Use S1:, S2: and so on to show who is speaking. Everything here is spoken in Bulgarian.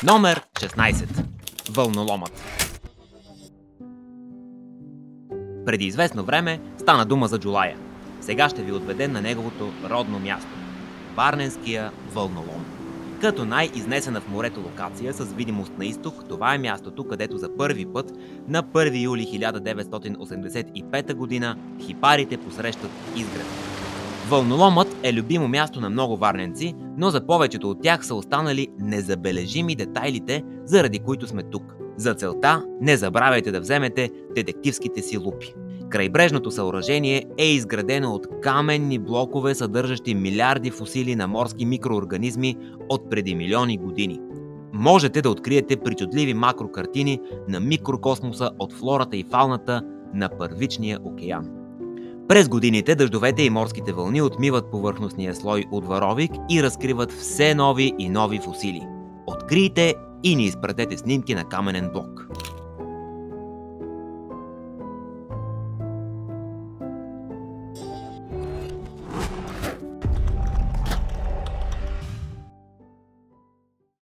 S1: Номер 16. Вълноломът. Преди известно време стана дума за Джулая. Сега ще ви отведем на неговото родно място – Варненския вълнолом. Като най-изнесена в морето локация с видимост на изток, това е мястото, където за първи път на 1 юли 1985 г. хипарите посрещат изгрев. Вълноломът е любимо място на много варненци, но за повечето от тях са останали незабележими детайлите, заради които сме тук. За целта не забравяйте да вземете детективските си лупи. Крайбрежното съоръжение е изградено от каменни блокове, съдържащи милиарди фосили на морски микроорганизми от преди милиони години. Можете да откриете причудливи макрокартини на микрокосмоса от флората и фауната на първичния океан. През годините дъждовете и морските вълни отмиват повърхностния слой от варовик и разкриват все нови и нови фосили. Открийте и ни изпратете снимки на каменен блок.